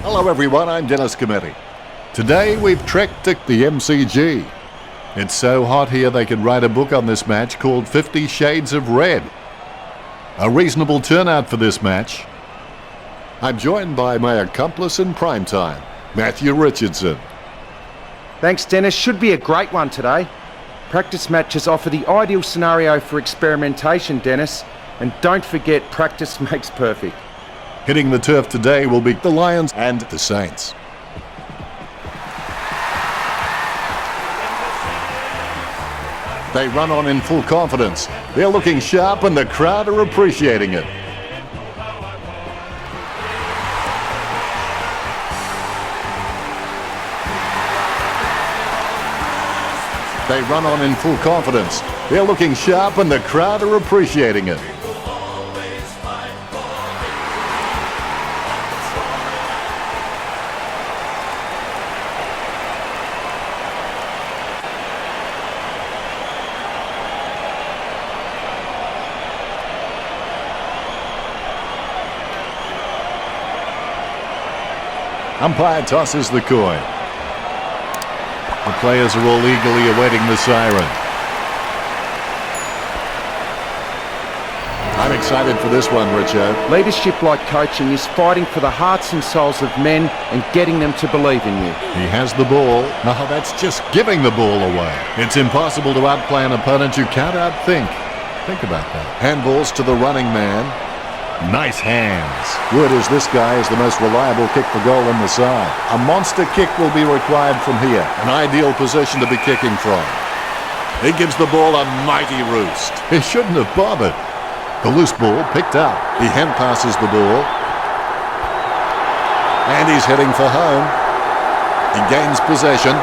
Hello everyone, I'm Dennis Cometti. Today we've trekked to the MCG. It's so hot here they could write a book on this match called 50 Shades of Red. A reasonable turnout for this match. I'm joined by my accomplice in primetime, Matthew Richardson. Thanks, Dennis. Should be a great one today. Practice matches offer the ideal scenario for experimentation, Dennis. And don't forget, practice makes perfect. Hitting the turf today will be the Lions and the Saints. They run on in full confidence. They're looking sharp and the crowd are appreciating it. They run on in full confidence. They're looking sharp and the crowd are appreciating it. Umpire tosses the coin. The players are all eagerly awaiting the siren. I'm excited for this one, Richo. Leadership like coaching is fighting for the hearts and souls of men and getting them to believe in you. He has the ball. Oh, that's just giving the ball away. It's impossible to outplay an opponent you can't outthink. Think about that. Handballs to the running man. Nice hands. Word is this guy is the most reliable kick for goal on the side. A monster kick will be required from here. An ideal position to be kicking from. He gives the ball a mighty roost. He shouldn't have bothered. The loose ball picked up. He hand passes the ball. And he's heading for home. He gains possession.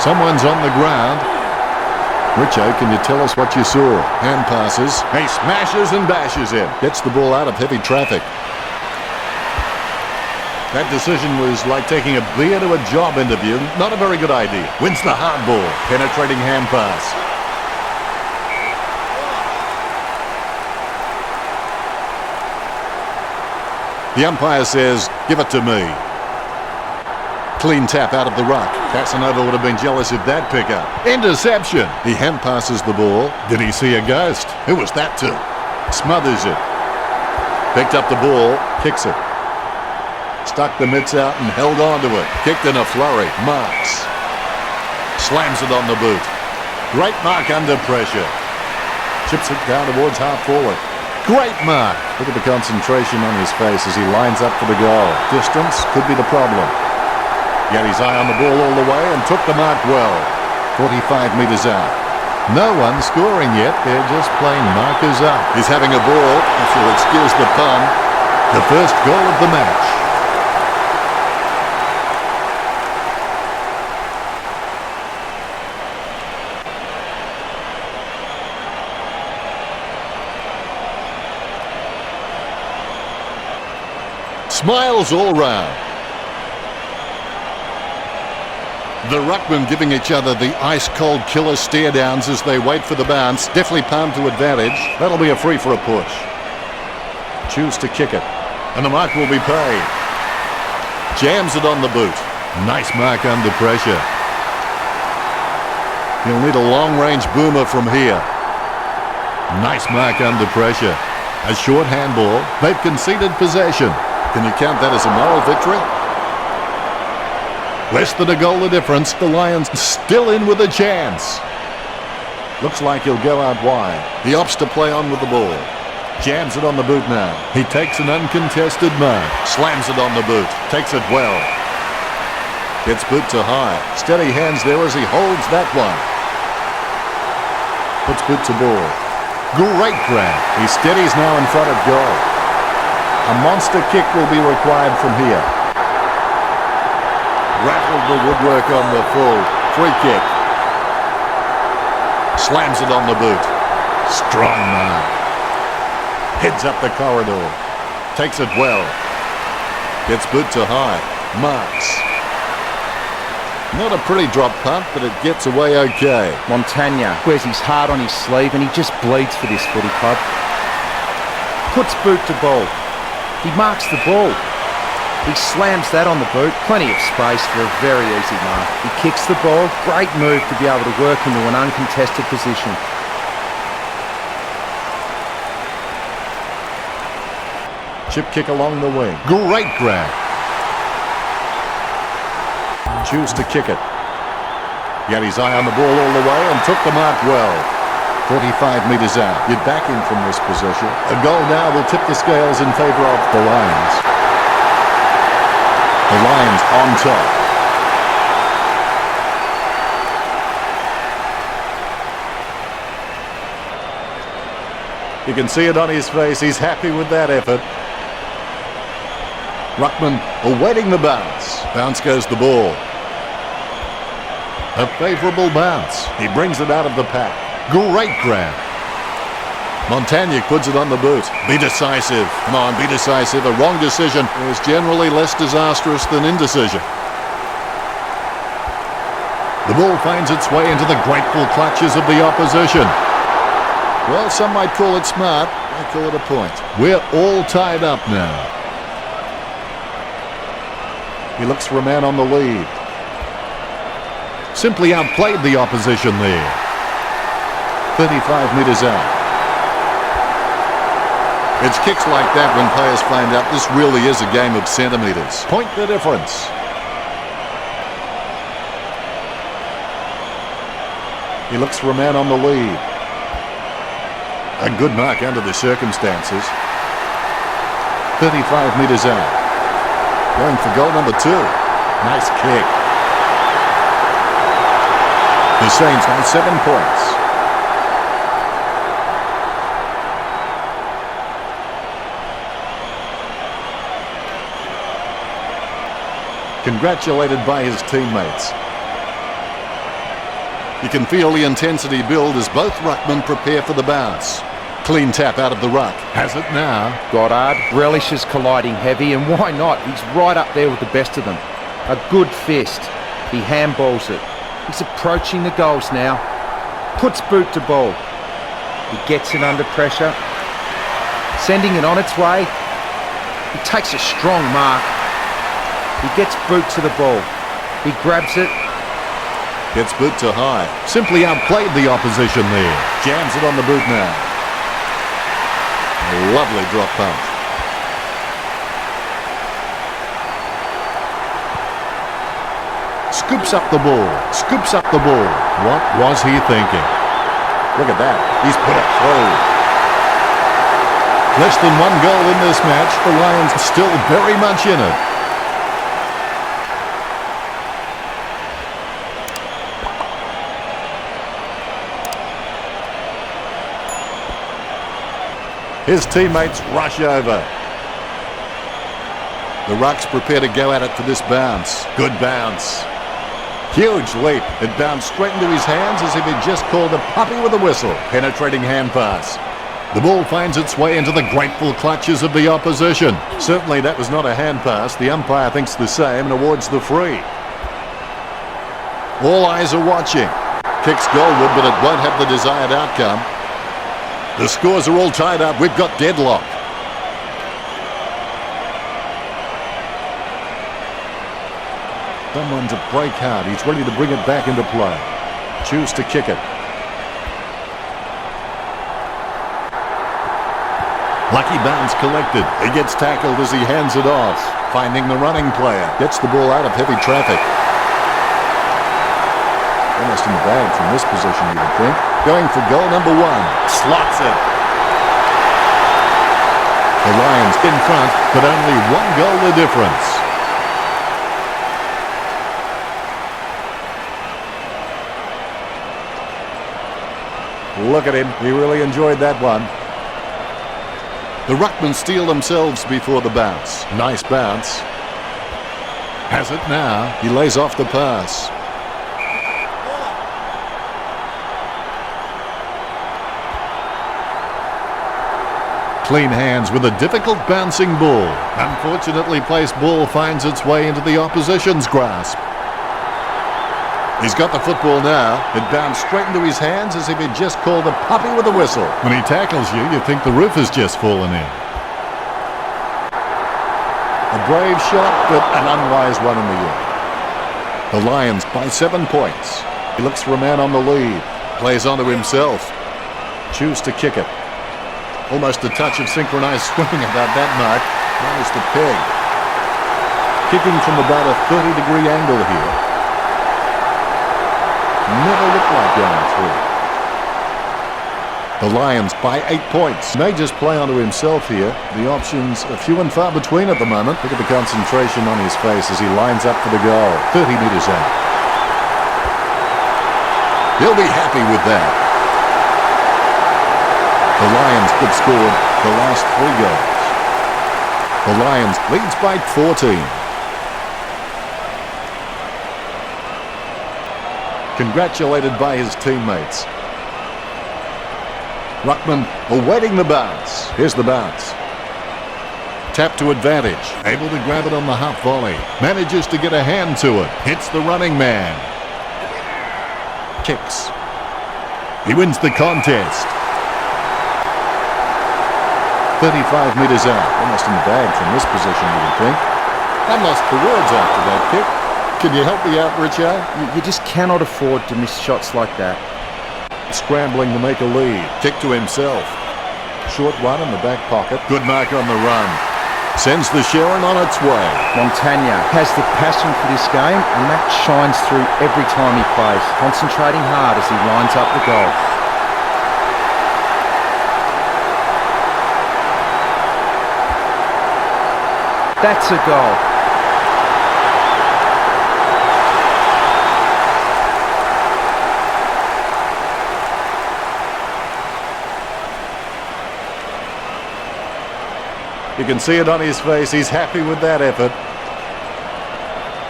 Someone's on the ground. Richo, can you tell us what you saw? Hand passes. He smashes and bashes him. Gets the ball out of heavy traffic. That decision was like taking a beer to a job interview. Not a very good idea. Wins the hard ball. Penetrating hand pass. The umpire says, give it to me. Clean tap out of the ruck. Casanova would have been jealous of that pickup. Interception. He hand passes the ball. Did he see a ghost? Who was that to? Smothers it. Picked up the ball. Kicks it. Stuck the mitts out and held on to it. Kicked in a flurry. Marks. Slams it on the boot. Great mark under pressure. Chips it down towards half forward. Great mark. Look at the concentration on his face as he lines up for the goal. Distance could be the problem. He had his eye on the ball all the way and took the mark well. 45 metres out. No one scoring yet. They're just playing markers up. He's having a ball, if you'll excuse the pun. The first goal of the match. Smiles all round. The ruckmen giving each other the ice-cold killer stare-downs as they wait for the bounce. Definitely palmed to advantage. That'll be a free for a push. Choose to kick it. And the mark will be paid. Jams it on the boot. Nice mark under pressure. He'll need a long-range boomer from here. Nice mark under pressure. A short handball. They've conceded possession. Can you count that as a moral victory? Less than a goal the difference. The Lions still in with a chance. Looks like he'll go out wide. He opts to play on with the ball. Jams it on the boot now. He takes an uncontested mark. Slams it on the boot. Takes it well. Gets boot to high. Steady hands there as he holds that one. Puts boot to ball. Great grab. He steadies now in front of goal. A monster kick will be required from here. Rattled the woodwork on the full. Free kick. Slams it on the boot. Strong mark. Heads up the corridor. Takes it well. Gets boot to high. Marks. Not a pretty drop punt, but it gets away okay. Montagna wears his heart on his sleeve and he just bleeds for this footy club. Puts boot to ball. He marks the ball. He slams that on the boot. Plenty of space for a very easy mark. He kicks the ball. Great move to be able to work into an uncontested position. Chip kick along the wing. Great grab. Choose to kick it. He had his eye on the ball all the way and took the mark well. 45 metres out. You're back in from this position. A goal now will tip the scales in favour of the Lions. The Lions on top. You can see it on his face. He's happy with that effort. Ruckman awaiting the bounce. Bounce goes the ball. A favourable bounce. He brings it out of the pack. Great grab. Montagnier puts it on the boot. Be decisive. Come on, be decisive. A wrong decision is generally less disastrous than indecision. The ball finds its way into the grateful clutches of the opposition. Well, some might call it smart. I call it a point. We're all tied up now. He looks for a man on the lead. Simply outplayed the opposition there. 35 metres out. It's kicks like that when players find out this really is a game of centimetres. Point the difference. He looks for a man on the lead. A good mark under the circumstances. 35 metres out. Going for goal number 2. Nice kick. The Saints on 7 points. Congratulated by his teammates. You can feel the intensity build as both ruckmen prepare for the bounce. Clean tap out of the ruck. Has it now. Goddard relishes colliding heavy, and why not? He's right up there with the best of them. A good fist. He handballs it. He's approaching the goals now. Puts boot to ball. He gets it under pressure. Sending it on its way. He takes a strong mark. He gets boot to the ball. He grabs it. Gets boot to high. Simply outplayed the opposition there. Jams it on the boot now. A lovely drop punt. Scoops up the ball. Scoops up the ball. What was he thinking? Look at that. He's put it through. Less than 1 goal in this match. The Lions are still very much in it. His teammates rush over. The Rucks prepare to go at it for this bounce. Good bounce. Huge leap. It bounced straight into his hands as if he'd just called a puppy with a whistle. Penetrating hand pass. The ball finds its way into the grateful clutches of the opposition. Certainly that was not a hand pass. The umpire thinks the same and awards the free. All eyes are watching. Kicks goalward, but it won't have the desired outcome. The scores are all tied up. We've got deadlock. Someone to break hard. He's ready to bring it back into play. Choose to kick it. Lucky bounce collected. He gets tackled as he hands it off. Finding the running player. Gets the ball out of heavy traffic. Almost in the bag from this position, you would think. Going for goal number 1. Slots it. The Lions in front, but only 1 goal the difference. Look at him. He really enjoyed that one. The ruckmen steel themselves before the bounce. Nice bounce. Has it now. He lays off the pass. Clean hands with a difficult bouncing ball. Unfortunately placed ball finds its way into the opposition's grasp. He's got the football now. It bounced straight into his hands as if he'd just called a puppy with a whistle. When he tackles you, you think the roof has just fallen in. A brave shot, but an unwise one in the end. The Lions by 7 points. He looks for a man on the lead. Plays onto himself. Choose to kick it. Almost a touch of synchronised swimming about that mark. Minus the peg. Kicking from about a 30-degree angle here. Never looked like going through. The Lions by 8 points. May just play onto himself here. The options are few and far between at the moment. Look at the concentration on his face as he lines up for the goal. 30 metres out. He'll be happy with that. The Lions have scored the last 3 goals. The Lions leads by 14. Congratulated by his teammates. Ruckman awaiting the bounce. Here's the bounce. Tap to advantage. Able to grab it on the half volley. Manages to get a hand to it. Hits the running man. Kicks. He wins the contest. 35 metres out. Almost in the bag from this position, you would think. I'm lost for words after that kick. Can you help me out, Richard? You just cannot afford to miss shots like that. Scrambling to make a lead. Kick to himself. Short one in the back pocket. Good mark on the run. Sends the Sharon on its way. Montagna has the passion for this game, and that shines through every time he plays, concentrating hard as he lines up the goal. That's a goal. You can see it on his face. He's happy with that effort.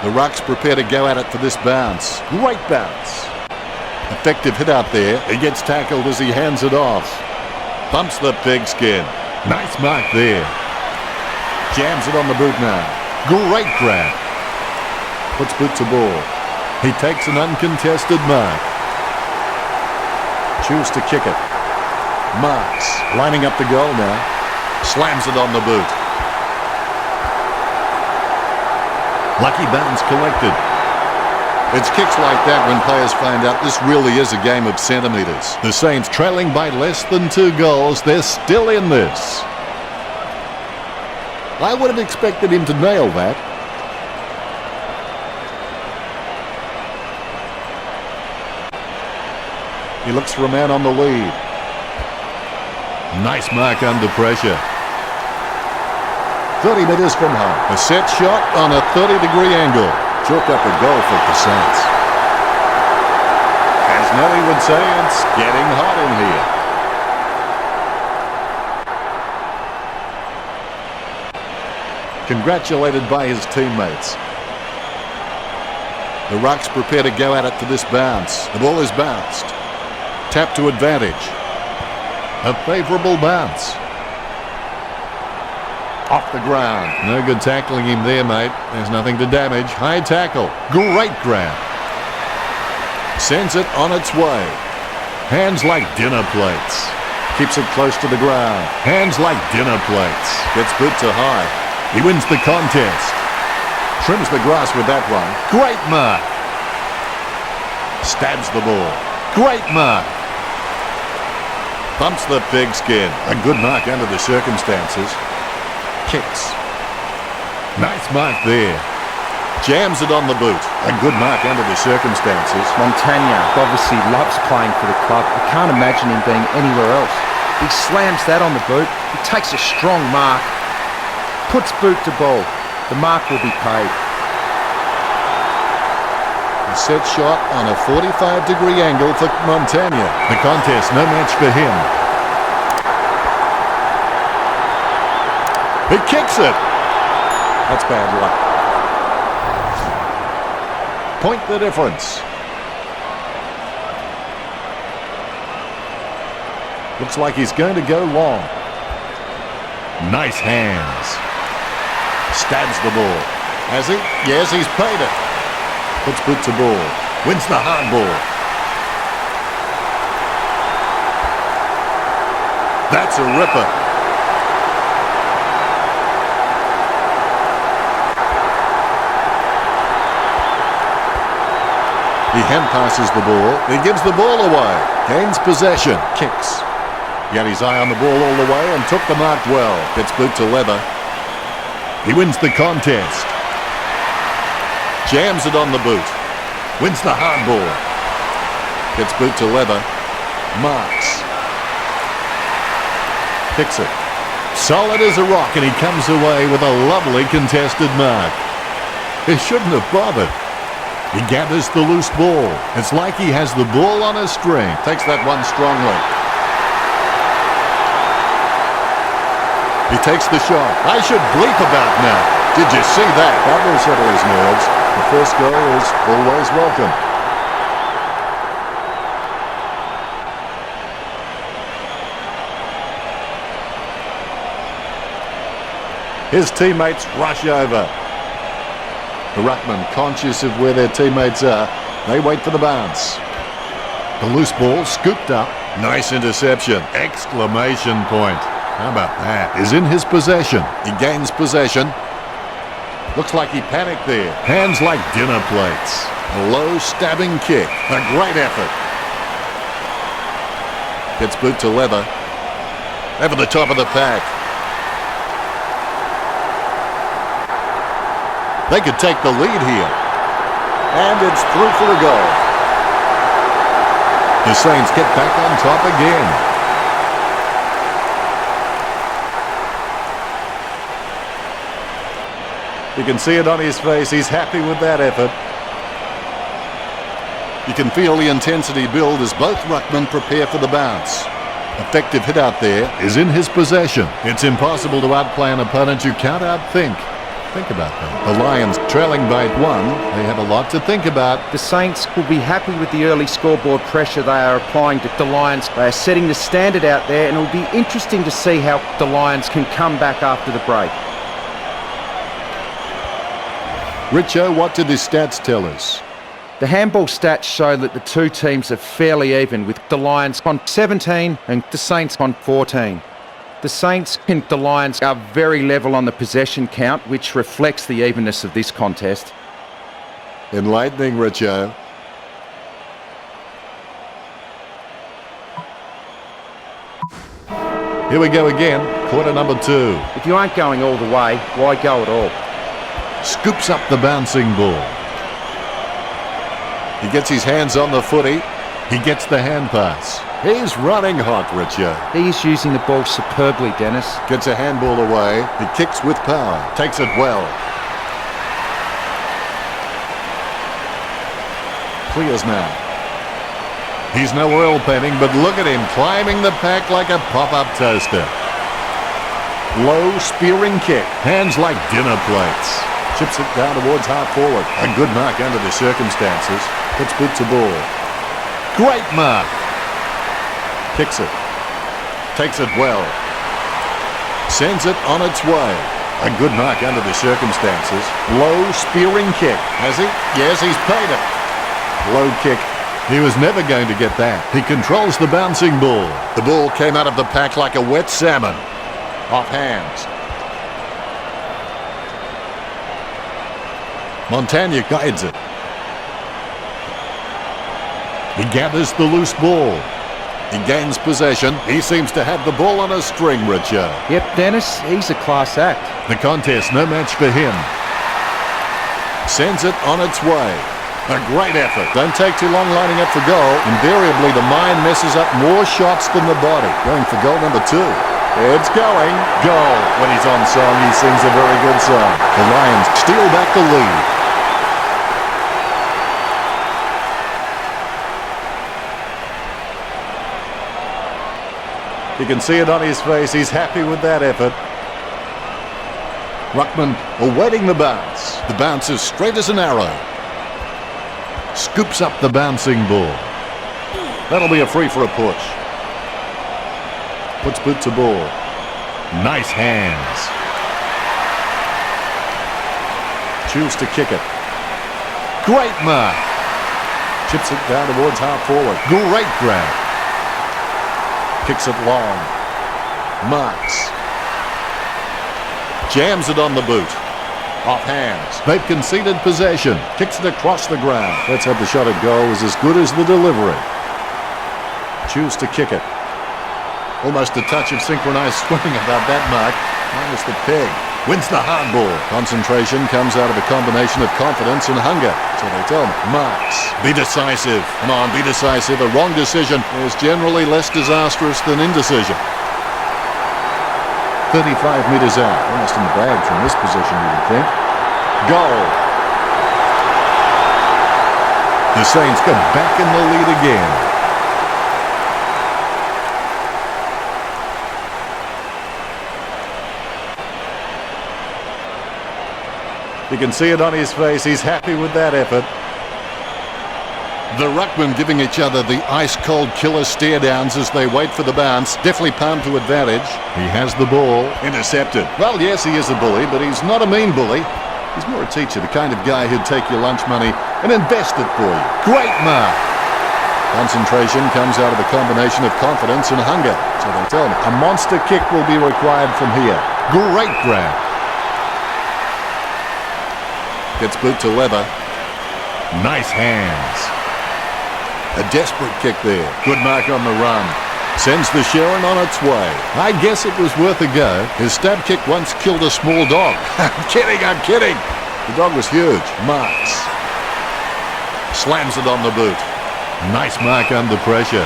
The Rucks prepare to go at it for this bounce. Great bounce. Effective hit out there. He gets tackled as he hands it off. Bumps the pigskin. Nice mark there. Jams it on the boot now. Great grab. Puts boot to ball. He takes an uncontested mark. Choose to kick it. Marks. Lining up the goal now. Slams it on the boot. Lucky bounce collected. It's kicks like that when players find out this really is a game of centimetres. The Saints trailing by less than 2 goals. They're still in this. I would have expected him to nail that. He looks for a man on the lead. Nice mark under pressure. 30 metres from home. A set shot on a 30-degree angle. Chalk up a goal for the Saints. As Nelly would say, it's getting hot in here. Congratulated by his teammates. The Rucks prepare to go at it for this bounce. The ball is bounced. Tap to advantage. A favourable bounce. Off the ground. No good tackling him there, mate. There's nothing to damage. High tackle. Great grab. Sends it on its way. Hands like dinner plates. Keeps it close to the ground. Hands like dinner plates. Gets boot to high. He wins the contest. Trims the grass with that one. Great mark. Stabs the ball. Great mark. Bumps the pigskin. A good mark under the circumstances. Kicks. Nice mark there. Jams it on the boot. A good mark under the circumstances. Montagna obviously loves playing for the club. I can't imagine him being anywhere else. He slams that on the boot. He takes a strong mark. Puts boot to ball. The mark will be paid. A set shot on a 45-degree angle for Montagna. The contest, no match for him. He kicks it. That's bad luck. Point the difference. Looks like he's going to go long. Nice hands. Stabs the ball. Has he? Yes, he's paid it. Puts boot to ball. Wins the hard ball. That's a ripper. hand passes the ball. He gives the ball away. Gains possession. Kicks. He had his eye on the ball all the way and took the mark well. Gets boot to leather. He wins the contest. Jams it on the boot. Wins the hard ball. Gets boot to leather. Marks. Kicks it. Solid as a rock, and he comes away with a lovely contested mark. He shouldn't have bothered. He gathers the loose ball. It's like he has the ball on a string. Takes that one strongly. He takes the shot. I should bleep about now. Did you see that? That will settle his nerves. The first goal is always welcome. His teammates rush over. The ruckman, conscious of where their teammates are, they wait for the bounce. The loose ball scooped up. Nice interception. Exclamation point. How about that? Is in his possession. He gains possession. Looks like he panicked there. Hands like dinner plates. A low stabbing kick. A great effort. Gets boot to leather. Over the top of the pack. They could take the lead here. And it's through for the goal. The Saints get back on top again. You can see it on his face. He's happy with that effort. You can feel the intensity build as both ruckmen prepare for the bounce. Effective hit out there is in his possession. It's impossible to outplay an opponent you can't outthink. Think about that. The Lions trailing by 1. They have a lot to think about. The Saints will be happy with the early scoreboard pressure they are applying to the Lions. They are setting the standard out there, and it will be interesting to see how the Lions can come back after the break. Richo, what did the stats tell us? The handball stats show that the two teams are fairly even, with the Lions on 17 and the Saints on 14. The Saints and the Lions are very level on the possession count, which reflects the evenness of this contest. Enlightening, Richo. Here we go again, quarter number 2. If you aren't going all the way, why go at all? Scoops up the bouncing ball. He gets his hands on the footy. He gets the hand pass. He's running hot, Richo. He's using the ball superbly, Dennis. Gets a handball away. He kicks with power. Takes it well. Clears now. He's no oil painting, but look at him climbing the pack like a pop-up toaster. Low spearing kick. Hands like dinner plates. Chips it down towards half forward. A good mark under the circumstances. Puts boot to ball. Great mark. Kicks it. Takes it well. Sends it on its way. A good mark under the circumstances. Low spearing kick. Has he? Yes, he's paid it. Low kick. He was never going to get that. He controls the bouncing ball. The ball came out of the pack like a wet salmon. Off hands. Montagna guides it. He gathers the loose ball. He gains possession. He seems to have the ball on a string, Richo. Yep, Dennis, he's a class act. The contest, no match for him. Sends it on its way. A great effort. Don't take too long lining up for goal. Invariably, the mind messes up more shots than the body. Going for goal number 2. It's going. Goal. When he's on song, he sings a very good song. The Lions steal back the lead. You can see it on his face. He's happy with that effort. Ruckman awaiting the bounce. The bounce is straight as an arrow. Scoops up the bouncing ball. That'll be a free for a push. Puts boot to ball. Nice hands. Choose to kick it. Great mark. Chips it down towards half forward. Great grab. Kicks it long. Marks. Jams it on the boot. Off hands. They've conceded possession. Kicks it across the ground. Let's have the shot at goal is as good as the delivery. Choose to kick it. Almost a touch of synchronised swimming about that mark. Minus the peg. Wins the hardball. Concentration comes out of a combination of confidence and hunger. So they tell me. Marks. Be decisive. Come on, be decisive. A wrong decision is generally less disastrous than indecision. 35 metres out. Almost in the bag from this position, you would think. Goal. The Saints go back in the lead again. You can see it on his face. He's happy with that effort. The ruckmen giving each other the ice-cold killer stare-downs as they wait for the bounce. Definitely palmed to advantage. He has the ball. Intercepted. Well, yes, he is a bully, but he's not a mean bully. He's more a teacher, the kind of guy who'd take your lunch money and invest it for you. Great mark. Concentration comes out of a combination of confidence and hunger. So they tell me a monster kick will be required from here. Great grab. Gets boot to leather. Nice hands. A desperate kick there. Good mark on the run. Sends the Sharon on its way. I guess it was worth a go. His stab kick once killed a small dog. I'm kidding. The dog was huge. Marks. Slams it on the boot. Nice mark under pressure.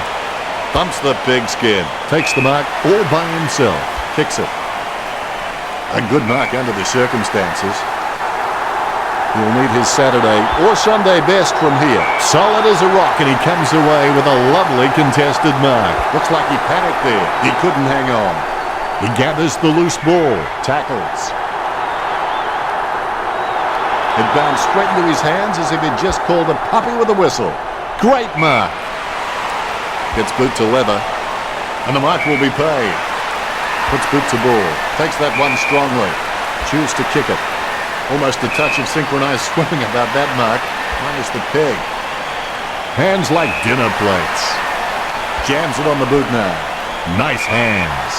Bumps the pigskin. Takes the mark all by himself. Kicks it. A good mark under the circumstances. He'll need his Saturday or Sunday best from here. Solid as a rock, and he comes away with a lovely contested mark. Looks like he panicked there. He couldn't hang on. He gathers the loose ball. Tackles. It bounced straight into his hands as if he'd just called a puppy with a whistle. Great mark. Gets boot to leather, and the mark will be paid. Puts boot to ball. Takes that one strongly. Choose to kick it. Almost a touch of synchronised swimming about that mark. Minus the peg. Hands like dinner plates. Jams it on the boot now. Nice hands.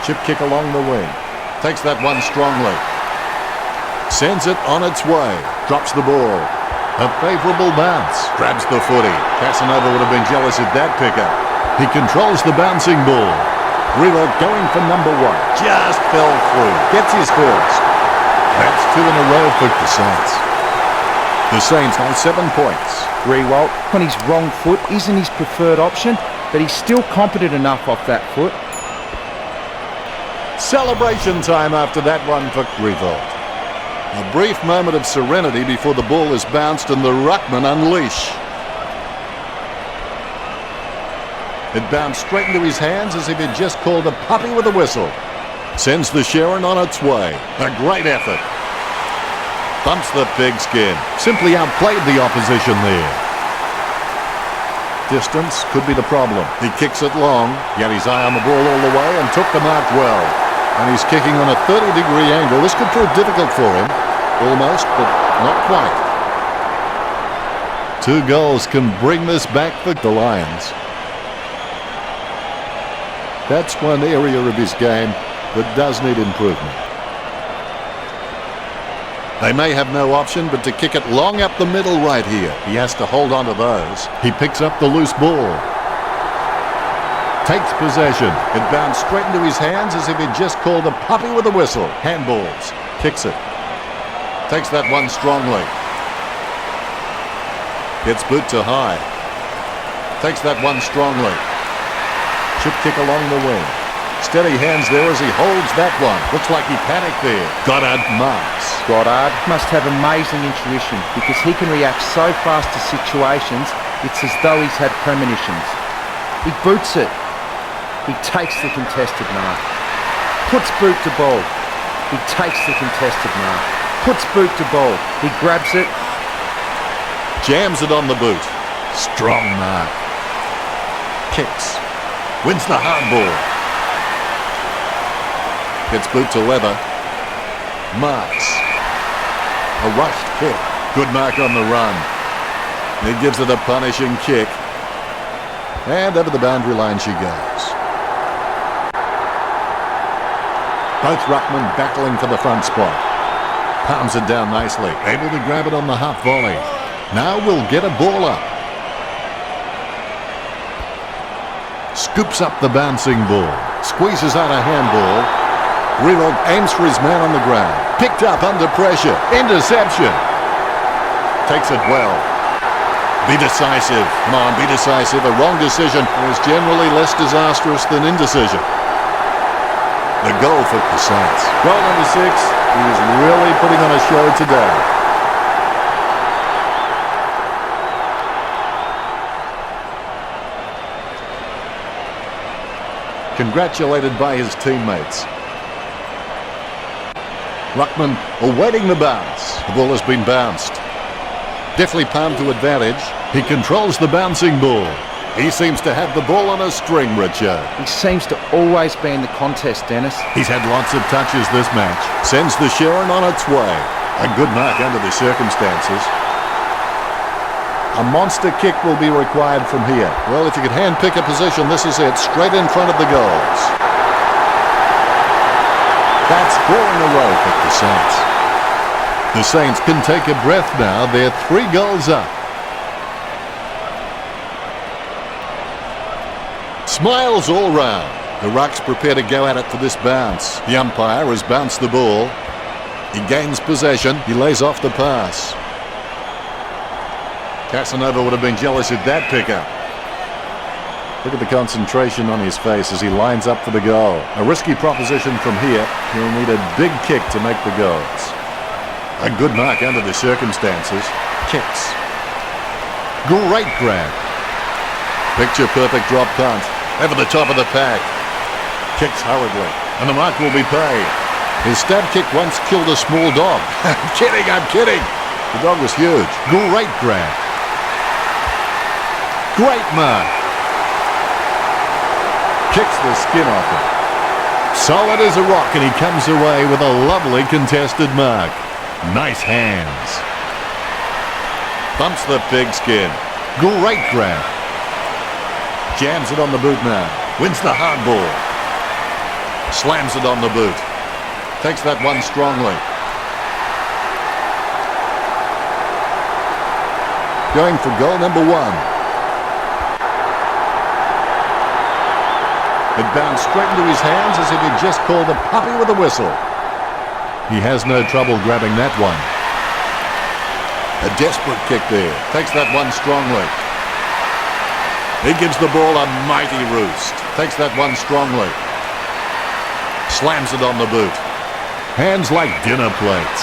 Chip kick along the wing. Takes that one strongly. Sends it on its way. Drops the ball. A favourable bounce. Grabs the footy. Casanova would have been jealous of that pickup. He controls the bouncing ball. Riewoldt going for number one. Just fell through. Gets his first. That's 2 in a row for the Saints. The Saints on 7 points. Riewoldt, on his wrong foot, isn't his preferred option, but he's still competent enough off that foot. Celebration time after that one for Riewoldt. A brief moment of serenity before the ball is bounced and the ruckman unleash. It bounced straight into his hands as if he'd just called a puppy with a whistle. Sends the Sharon on its way. A great effort. Bumps the pigskin. Simply outplayed the opposition there. Distance could be the problem. He kicks it long. He had his eye on the ball all the way and took the mark well. And he's kicking on a 30-degree angle. This could prove difficult for him. Almost, but not quite. 2 goals can bring this back for the Lions. That's one area of his game that does need improvement. They may have no option but to kick it long up the middle right here. He has to hold on to those. He picks up the loose ball. Takes possession. It bounced straight into his hands as if he'd just called a puppy with a whistle. Handballs. Kicks it. Takes that one strongly. Gets boot to high. Takes that one strongly. Chip kick along the wing. Steady hands there as he holds that one. Looks like he panicked there. Goddard marks. Goddard must have amazing intuition because he can react so fast to situations, it's as though he's had premonitions. He boots it. He takes the contested mark. Puts boot to ball. He takes the contested mark. Puts boot to ball. He grabs it. Jams it on the boot. Strong mark. Kicks. Wins the hardball. Gets boot to leather. Marks. A rushed kick. Good mark on the run. He gives it a punishing kick. And over the boundary line she goes. Both ruckmen battling for the front spot. Palms it down nicely. Able to grab it on the half volley. Now we'll get a ball up. Scoops up the bouncing ball. Squeezes out a handball. Riewoldt aims for his man on the ground. Picked up under pressure. Interception. Takes it well. Be decisive. Come on, be decisive. A wrong decision is generally less disastrous than indecision. The goal for the Saints. Goal number 6. He is really putting on a show today. Congratulated by his teammates. Ruckman awaiting the bounce. The ball has been bounced. Deftly palmed to advantage. He controls the bouncing ball. He seems to have the ball on a string, Richard. He seems to always be in the contest, Dennis. He's had lots of touches this match. Sends the Sharon on its way. A good mark under the circumstances. A monster kick will be required from here. Well, if you could hand-pick a position, this is it. Straight in front of the goals. That's 4 in a row for the Saints. The Saints can take a breath now. They're 3 goals up. Smiles all round. The Rucks prepare to go at it for this bounce. The umpire has bounced the ball. He gains possession. He lays off the pass. Casanova would have been jealous of that pickup. Look at the concentration on his face as he lines up for the goal. A risky proposition from here. He'll need a big kick to make the goals. A good mark under the circumstances. Kicks. Great grab. Picture perfect drop punt. Over the top of the pack. Kicks hurriedly. And the mark will be paid. His stab kick once killed a small dog. I'm kidding. The dog was huge. Great grab. Great mark. Kicks the skin off him. Solid as a rock, and he comes away with a lovely contested mark. Nice hands. Bumps the pigskin. Great grab. Jams it on the boot now. Wins the hard ball. Slams it on the boot. Takes that one strongly. Going for goal number 1. It bounced straight into his hands as if he'd just called a puppy with a whistle. He has no trouble grabbing that one. A desperate kick there. Takes that one strongly. He gives the ball a mighty roost. Takes that one strongly. Slams it on the boot. Hands like dinner plates.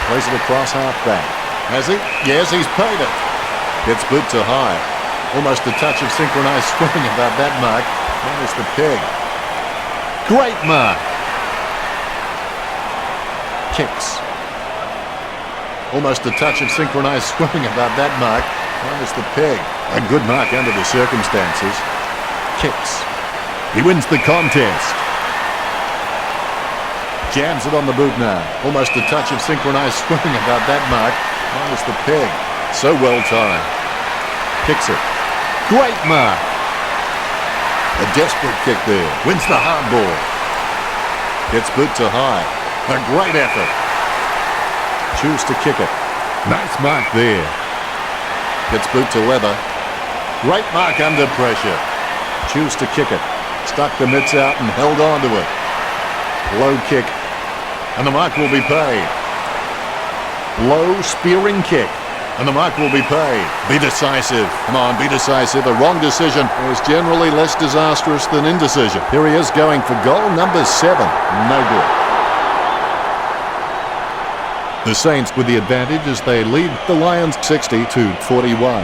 Plays it across half back. Has he? Yes, he's paid it. Gets boot to high. Almost a touch of synchronized swimming about that mark. Minus the pig. Great mark. Kicks. Almost a touch of synchronized swimming about that mark. Minus the pig. A good mark under the circumstances. Kicks. He wins the contest. Jams it on the boot now. Almost a touch of synchronized swimming about that mark. Minus the pig. So well timed. Kicks it. Great mark. A desperate kick there. Wins the hard ball. Gets boot to high. A great effort. Choose to kick it. Nice mark there. Gets boot to leather. Great mark under pressure. Choose to kick it. Stuck the mitts out and held on to it. Low kick. And the mark will be paid. Low spearing kick. And the mark will be paid. Be decisive. Come on, be decisive. A wrong decision is generally less disastrous than indecision. Here he is going for goal number 7. No good. The Saints with the advantage as they lead the Lions 60-41.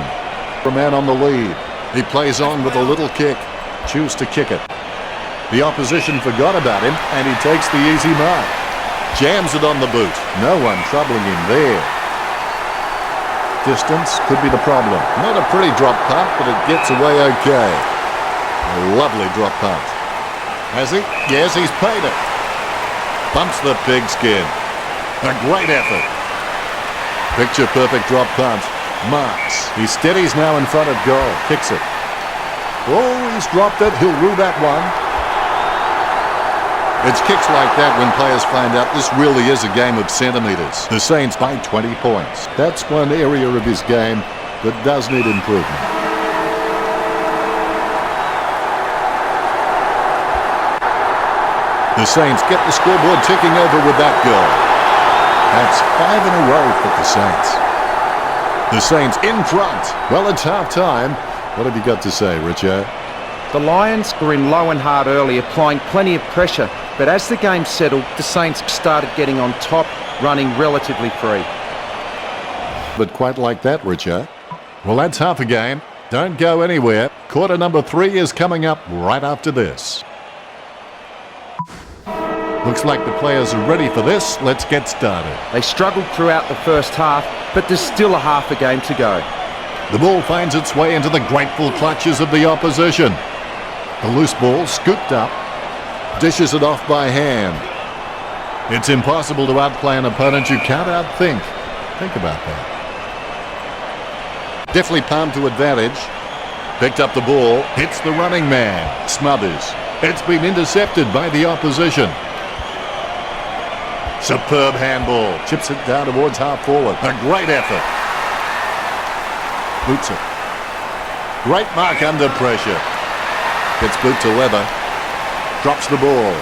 A man on the lead. He plays on with a little kick. Choose to kick it. The opposition forgot about him and he takes the easy mark. Jams it on the boot. No one troubling him there. Distance could be the problem. Not a pretty drop punt, but it gets away okay. A lovely drop punt. Has he? Yes, he's paid it. Bumps the pigskin. A great effort. Picture perfect drop punt. Marks. He steadies now in front of goal. Kicks it. Oh, he's dropped it. He'll rue that one. It's kicks like that when players find out this really is a game of centimetres. The Saints by 20 points. That's one area of his game that does need improvement. The Saints get the scoreboard ticking over with that goal. That's 5 in a row for the Saints. The Saints in front. Well, it's half-time. What have you got to say, Richard? The Lions were in low and hard early, applying plenty of pressure, but as the game settled, the Saints started getting on top, running relatively free. But quite like that, Richard. Well, that's half a game. Don't go anywhere. Quarter number 3 is coming up right after this. Looks like the players are ready for this. Let's get started. They struggled throughout the first half, but there's still a half a game to go. The ball finds its way into the grateful clutches of the opposition. The loose ball scooped up, dishes it off by hand. It's impossible to outplay an opponent you can't outthink. Think about that. Deftly palmed to advantage. Picked up the ball, hits the running man, smothers. It's been intercepted by the opposition. Superb handball, chips it down towards half forward. A great effort. Boots it. Great mark under pressure. Gets boot to leather. Drops the ball.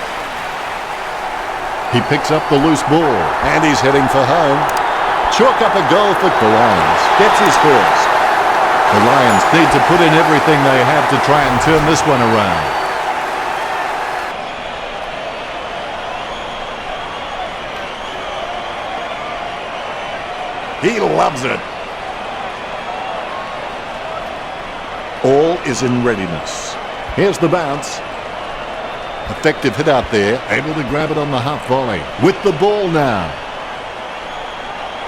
He picks up the loose ball. And he's heading for home. Chalk up a goal for the Lions. Gets his first. The Lions need to put in everything they have to try and turn this one around. He loves it. All is in readiness. Here's the bounce. Effective hit out there. Able to grab it on the half volley. With the ball now.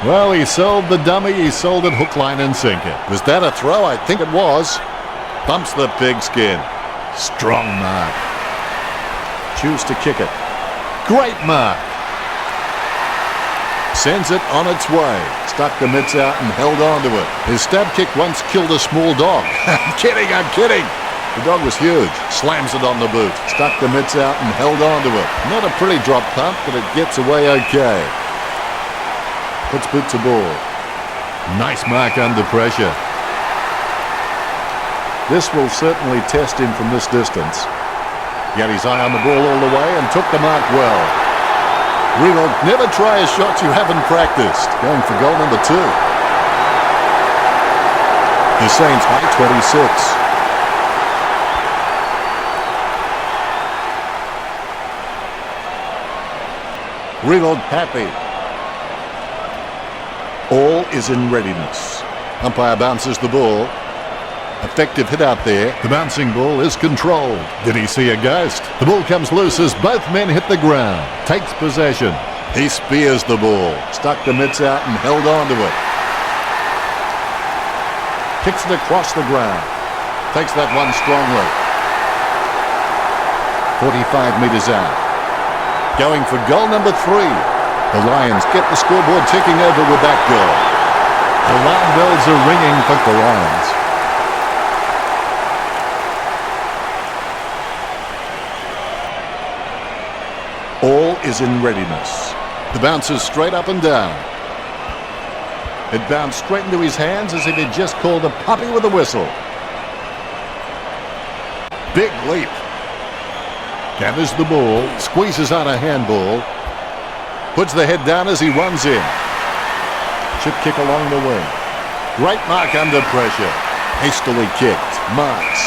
Well, he sold the dummy. He sold it hook, line and sinker. Was that a throw? I think it was. Bumps the pigskin. Strong mark. Choose to kick it. Great mark. Sends it on its way. Stuck the mitts out and held on to it. His stab kick once killed a small dog. I'm kidding. The dog was huge. Slams it on the boot. Stuck the mitts out and held on to it. Not a pretty drop punt, but it gets away okay. Puts boot to ball. Nice mark under pressure. This will certainly test him from this distance. He had his eye on the ball all the way and took the mark well. Riewoldt, never try a shot you haven't practiced. Going for goal number 2. The Saints by 26. Riewoldt happy. All is in readiness. Umpire bounces the ball. Effective hit out there. The bouncing ball is controlled. Did he see a ghost? The ball comes loose as both men hit the ground. Takes possession. He spears the ball. Stuck the mitts out and held on to it. Kicks it across the ground. Takes that one strongly. 45 metres out. Going for goal number 3. The Lions get the scoreboard ticking over with that goal. Alarm bells are ringing for the Lions. All is in readiness. The bounce is straight up and down. It bounced straight into his hands as if he'd just called a puppy with a whistle. Big leap. Gathers the ball, squeezes out a handball. Puts the head down as he runs in. Chip kick along the wing. Great mark under pressure. Hastily kicked. Marks.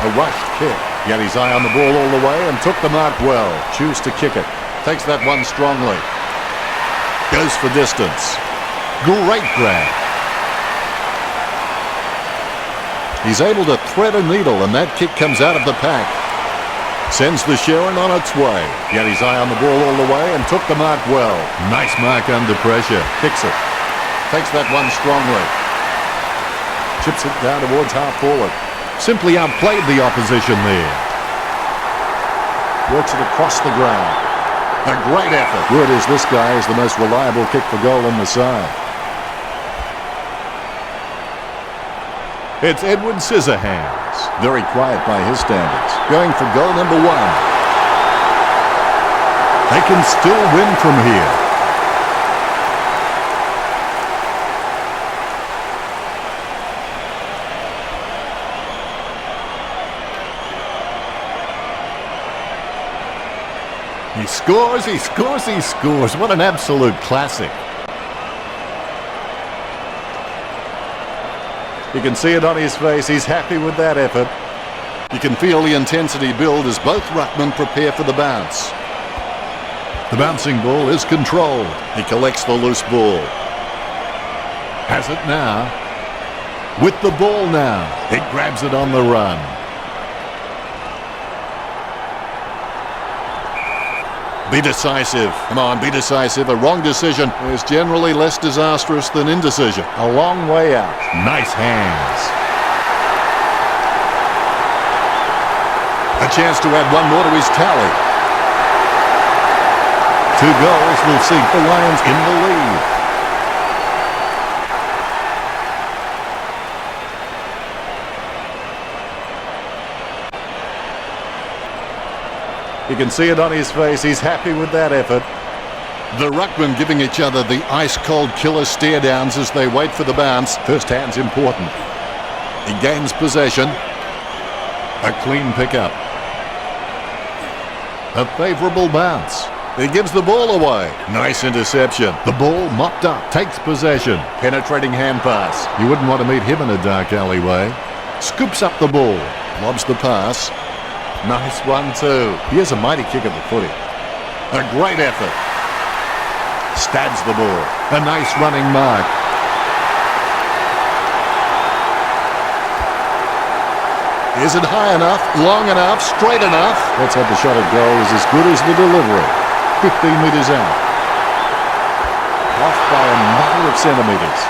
A rushed kick. He had his eye on the ball all the way and took the mark well. Choose to kick it. Takes that one strongly. Goes for distance. Great grab. He's able to thread a needle and that kick comes out of the pack. Sends the Sharon on its way. He had his eye on the ball all the way and took the mark well. Nice mark under pressure. Kicks it. Takes that one strongly. Chips it down towards half forward. Simply outplayed the opposition there. Works it across the ground. A great effort. Word is this guy is the most reliable kick for goal on the side. It's Edward Scissorhands. Very quiet by his standards. Going for goal number 1. They can still win from here. He scores, he scores, he scores. What an absolute classic. You can see it on his face. He's happy with that effort. You can feel the intensity build as both ruckmen prepare for the bounce. The bouncing ball is controlled. He collects the loose ball. Has it now. With the ball now. He grabs it on the run. Be decisive. Come on, be decisive. A wrong decision is generally less disastrous than indecision. A long way out. Nice hands. A chance to add one more to his tally. 2 goals will see the Lions in the lead. You can see it on his face. He's happy with that effort. The ruckmen giving each other the ice-cold killer stare-downs as they wait for the bounce. First hand's important. He gains possession. A clean pickup. A favourable bounce. He gives the ball away. Nice interception. The ball mopped up. Takes possession. Penetrating hand pass. You wouldn't want to meet him in a dark alleyway. Scoops up the ball. Lobs the pass. Nice one too. Here's a mighty kick at the footy. A great effort. Stabs the ball. A nice running mark. Is it high enough, long enough, straight enough? Let's hope the shot at goal is as good as the delivery. 15 metres out. Off by a matter of centimetres.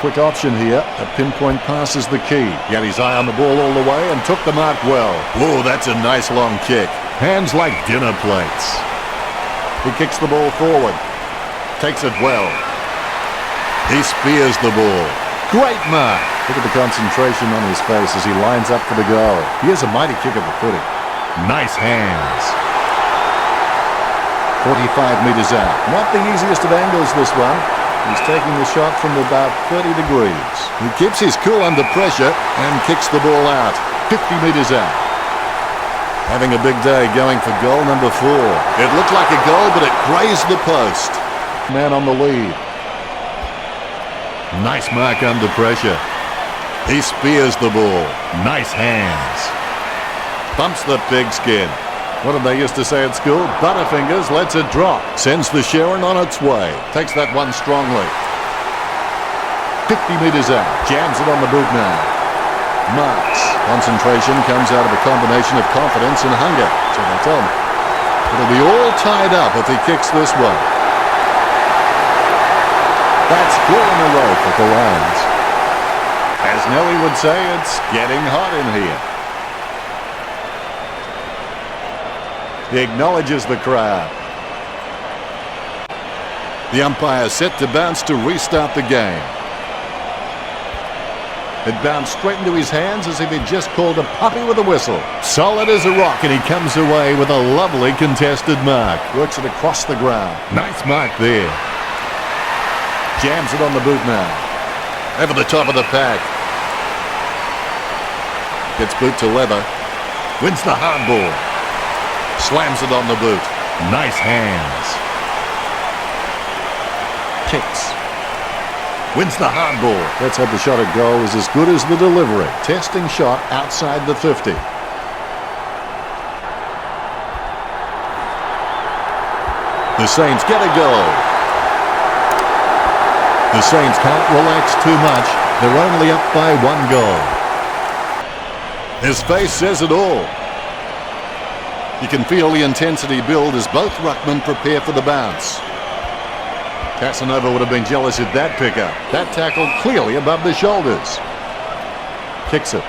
Quick option here. A pinpoint pass is the key. He had his eye on the ball all the way and took the mark well. Oh, that's a nice long kick. Hands like dinner plates. He kicks the ball forward. Takes it well. He spears the ball. Great mark. Look at the concentration on his face as he lines up for the goal. Here's a mighty kick at the footy. Nice hands. 45 metres out. Not the easiest of angles, this one. He's taking the shot from about 30 degrees. He keeps his cool under pressure and kicks the ball out. 50 metres out. Having a big day going for goal number 4. It looked like a goal, but it grazed the post. Man on the lead. Nice mark under pressure. He spears the ball. Nice hands. Bumps the pigskin. What did they used to say at school? Butterfingers lets it drop. Sends the Sharon on its way. Takes that one strongly. 50 metres out. Jams it on the boot now. Marks. Concentration comes out of a combination of confidence and hunger. So they tell me. It'll be all tied up if he kicks this one. That's 4 in a row for the Lions. As Nelly would say, it's getting hot in here. He acknowledges the crowd. The umpire set to bounce to restart the game. It bounced straight into his hands as if he'd just called a puppy with a whistle. Solid as a rock, and he comes away with a lovely contested mark. Works it across the ground. Nice mark there. Jams it on the boot now. Over the top of the pack. Gets boot to leather. Wins the hard ball. Slams it on the boot. Nice hands. Kicks. Wins the hard ball. Let's hope the shot at goal is as good as the delivery. Testing shot outside the 50. The Saints get a goal. The Saints can't relax too much. They're only up by 1 goal. His face says it all. You can feel the intensity build as both ruckmen prepare for the bounce. Casanova would have been jealous at that pickup. That tackle clearly above the shoulders. Kicks it.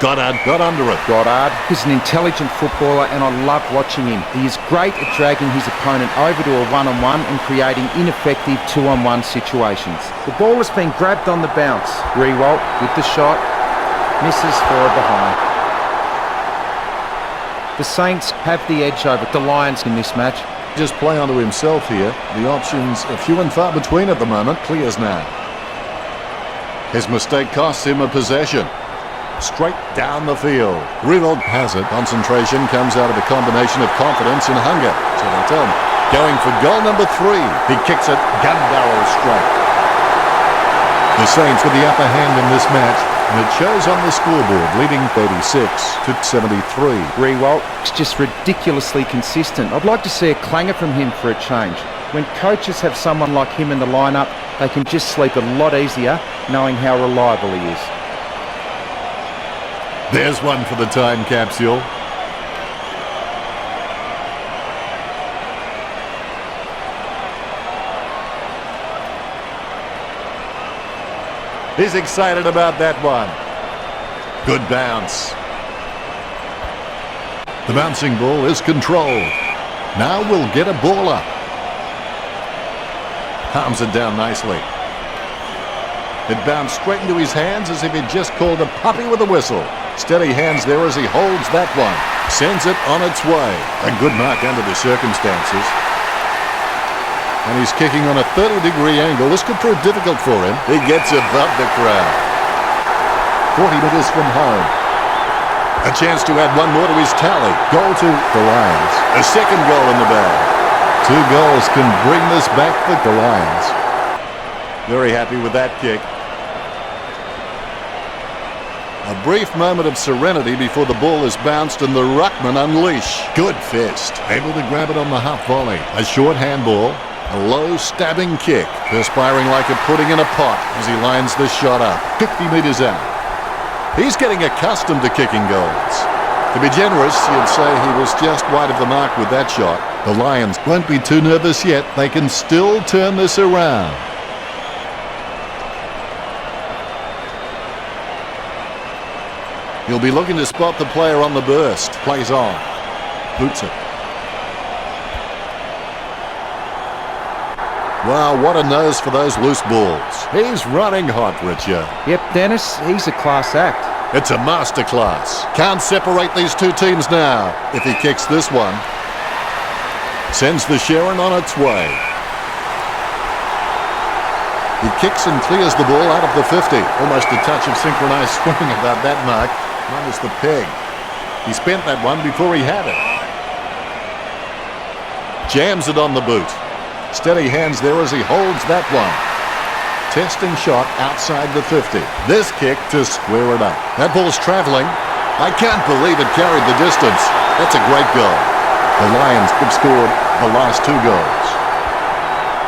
Goddard got under it. Goddard is an intelligent footballer and I love watching him. He is great at dragging his opponent over to a one-on-one and creating ineffective two-on-one situations. The ball has been grabbed on the bounce. Riewoldt with the shot. Misses for a behind. The Saints have the edge over the Lions in this match. Just play onto himself here. The options are few and far between at the moment. Clears now. His mistake costs him a possession. Straight down the field. Riewoldt has it. Concentration comes out of a combination of confidence and hunger. So they tell him. Going for goal number 3. He kicks it gun barrel straight. The Saints with the upper hand in this match. And it shows on the scoreboard, leading 36-73. Riewoldt is just ridiculously consistent. I'd like to see a clanger from him for a change. When coaches have someone like him in the lineup, they can just sleep a lot easier knowing how reliable he is. There's one for the time capsule. He's excited about that one. Good bounce. The bouncing ball is controlled. Now we'll get a ball up. Palms it down nicely. It bounced straight into his hands as if he'd just called a puppy with a whistle. Steady hands there as he holds that one. Sends it on its way. A good mark under the circumstances. And he's kicking on a 30-degree angle. This could prove difficult for him. He gets above the crowd. 40 metres from home. A chance to add one more to his tally. Goal to the Lions. A second goal in the bag. 2 goals can bring this back for the Lions. Very happy with that kick. A brief moment of serenity before the ball is bounced and the ruckman unleash. Good fist. Able to grab it on the half volley. A short handball. A low stabbing kick. Perspiring like a pudding in a pot as he lines the shot up. 50 metres out. He's getting accustomed to kicking goals. To be generous, you'd say he was just wide of the mark with that shot. The Lions won't be too nervous yet. They can still turn this around. He'll be looking to spot the player on the burst. Plays on. Boots it. Wow, what a nose for those loose balls. He's running hot, Richard. Yep, Dennis, he's a class act. It's a masterclass. Can't separate these two teams now. If he kicks this one, sends the Sharon on its way. He kicks and clears the ball out of the 50. Almost a touch of synchronized swimming about that mark. Minus the peg. He spent that one before he had it. Jams it on the boot. Steady hands there as he holds that one. Testing shot outside the 50. This kick to square it up. That ball's travelling. I can't believe it carried the distance. That's a great goal. The Lions have scored the last 2 goals.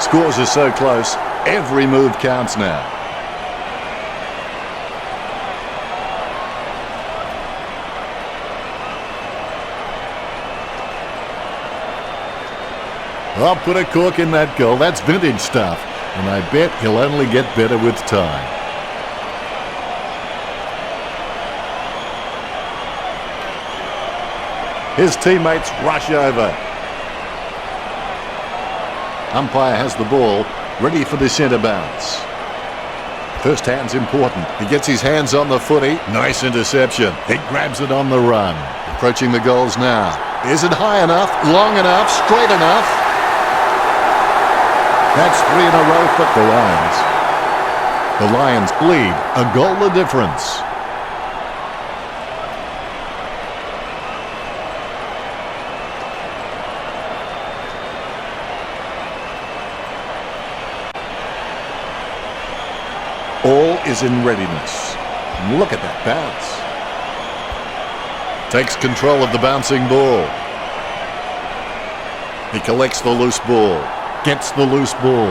Scores are so close, every move counts now. I'll put a cork in that goal. That's vintage stuff. And I bet he'll only get better with time. His teammates rush over. Umpire has the ball, ready for the centre bounce. First hand's important. He gets his hands on the footy. Nice interception. He grabs it on the run. Approaching the goals now. Is it high enough, long enough, straight enough? That's 3 in a row for the Lions. The Lions lead a goal the difference. All is in readiness. Look at that bounce. Takes control of the bouncing ball. He collects the loose ball. Gets the loose ball.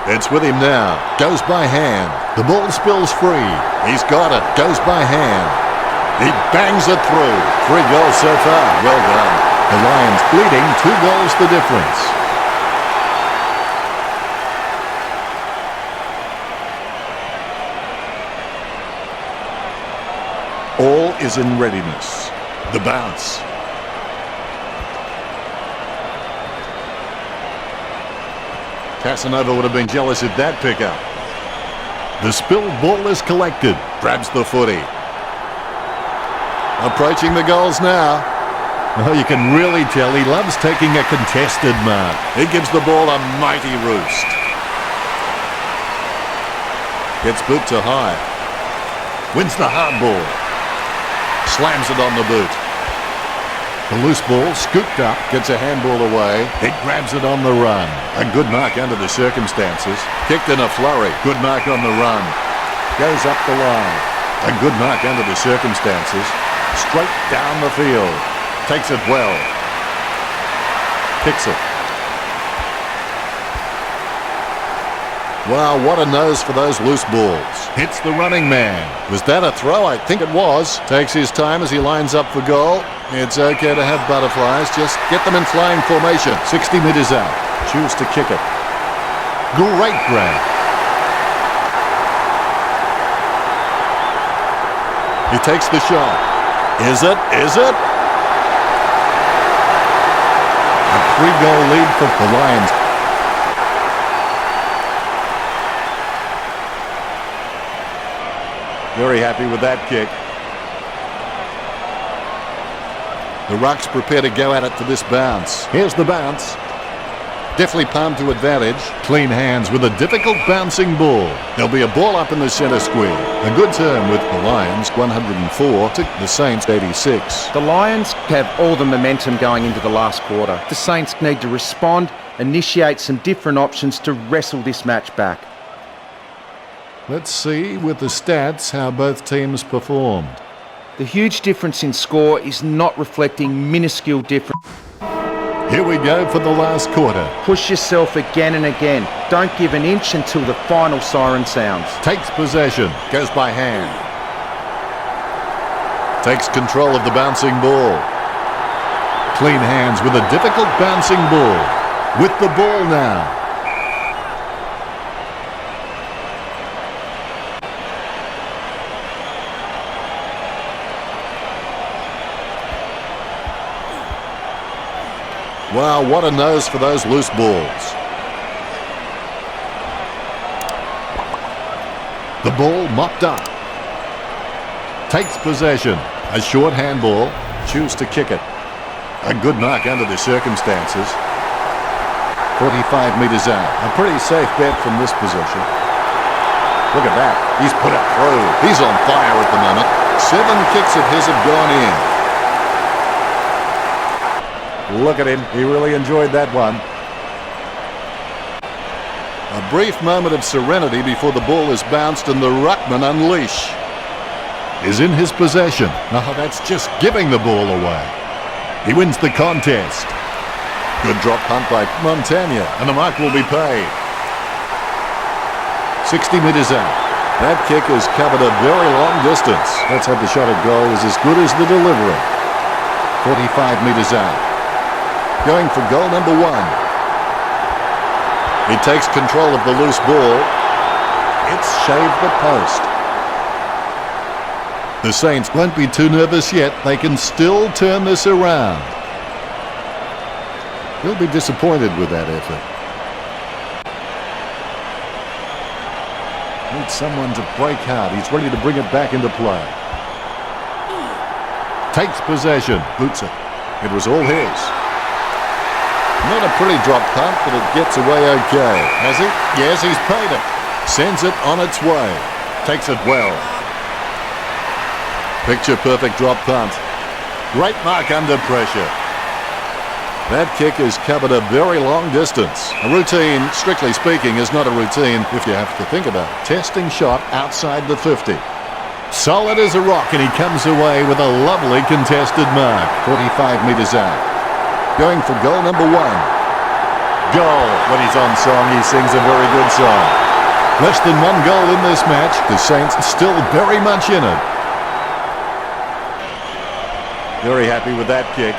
It's with him now. Goes by hand. The ball spills free. He's got it. Goes by hand. He bangs it through. 3 goals so far. Well done. The Lions leading 2 goals the difference. All is in readiness. The bounce. Casanova would have been jealous of that pickup. The spilled ball is collected. Grabs the footy. Approaching the goals now. Oh, you can really tell he loves taking a contested mark. He gives the ball a mighty roost. Gets boot to high. Wins the hard ball. Slams it on the boot. The loose ball scooped up, gets a handball away. He grabs it on the run. A good mark under the circumstances. Kicked in a flurry. Good mark on the run. Goes up the line. A good mark under the circumstances. Straight down the field. Takes it well. Kicks it. Wow, what a nose for those loose balls. Hits the running man. Was that a throw? I think it was. Takes his time as he lines up for goal. It's okay to have butterflies. Just get them in flying formation. 60 metres out. Choose to kick it. Great grab. He takes the shot. Is it? Is it? A 3-goal lead for the Lions. Very happy with that kick. The Rucks prepare to go at it for this bounce. Here's the bounce. Definitely palmed to advantage. Clean hands with a difficult bouncing ball. There'll be a ball up in the centre square. A good turn with the Lions, 104 to the Saints, 86. The Lions have all the momentum going into the last quarter. The Saints need to respond, initiate some different options to wrestle this match back. Let's see with the stats how both teams performed. The huge difference in score is not reflecting minuscule difference. Here we go for the last quarter. Push yourself again and again. Don't give an inch until the final siren sounds. Takes possession. Goes by hand. Takes control of the bouncing ball. Clean hands with a difficult bouncing ball. With the ball now. Wow, what a nose for those loose balls. The ball mopped up. Takes possession. A short handball. Choose to kick it. A good mark under the circumstances. 45 metres out. A pretty safe bet from this position. Look at that. He's put it through. He's on fire at the moment. 7 kicks of his have gone in. Look at him. He really enjoyed that one. A brief moment of serenity before the ball is bounced and the ruckman unleash. Is in his possession. Oh, that's just giving the ball away. He wins the contest. Good drop punt by Montagna, and the mark will be paid. 60 metres out. That kick has covered a very long distance. Let's hope the shot at goal is as good as the delivery. 45 metres out. Going for goal number 1. He takes control of the loose ball. It's shaved the post. The Saints won't be too nervous yet. They can still turn this around. He'll be disappointed with that effort. Needs someone to break hard. He's ready to bring it back into play. Takes possession. Boots it. It was all his. Not a pretty drop punt, but it gets away okay. Has he? Yes, he's paid it. Sends it on its way. Takes it well. Picture-perfect drop punt. Great mark under pressure. That kick has covered a very long distance. A routine, strictly speaking, is not a routine if you have to think about it. Testing shot outside the 50. Solid as a rock, and he comes away with a lovely contested mark. 45 metres out. Going for goal number 1. Goal. When he's on song, he sings a very good song. Less than 1 goal in this match. The Saints still very much in it. Very happy with that kick.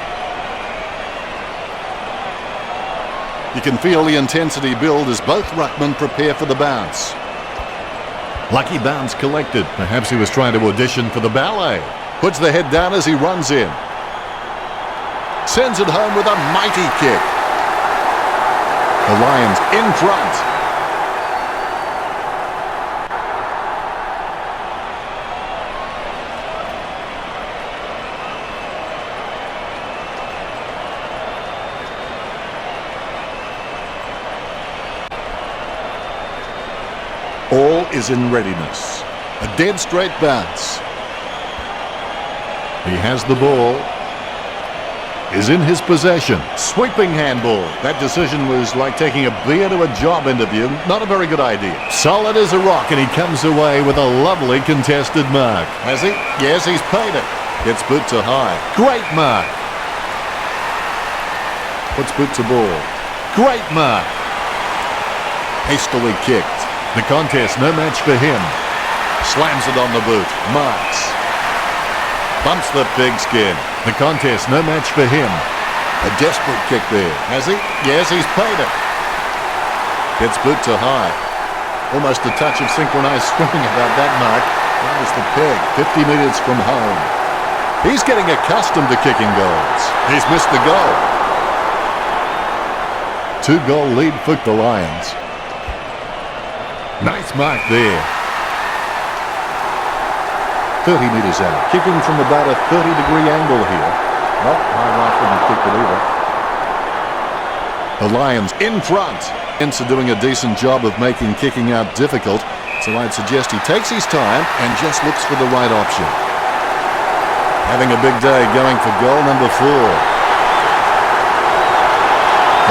You can feel the intensity build as both ruckmen prepare for the bounce. Lucky bounce collected. Perhaps he was trying to audition for the ballet. Puts the head down as he runs in. Sends it home with a mighty kick. The Lions in front. All is in readiness. A dead straight bounce. He has the ball. Is in his possession. Sweeping handball. That decision was like taking a beer to a job interview. Not a very good idea. Solid as a rock, and he comes away with a lovely contested mark. Has he? Yes, he's paid it. Gets boot to high. Great mark. Puts boot to ball. Great mark. Hastily kicked. The contest, no match for him. Slams it on the boot. Marks. Bumps the pigskin. The contest, no match for him. A desperate kick there. Has he? Yes, he's paid it. Gets boot to high. Almost a touch of synchronised swimming about that mark. That was the peg, 50 metres from home. He's getting accustomed to kicking goals. He's missed the goal. 2-goal lead for the Lions. Nice mark there. 30 metres out. Kicking from about a 30-degree angle here. Not high right when he kicked it either. The Lions in front. Are doing a decent job of making kicking out difficult, so I'd suggest he takes his time and just looks for the right option. Having a big day going for goal number 4.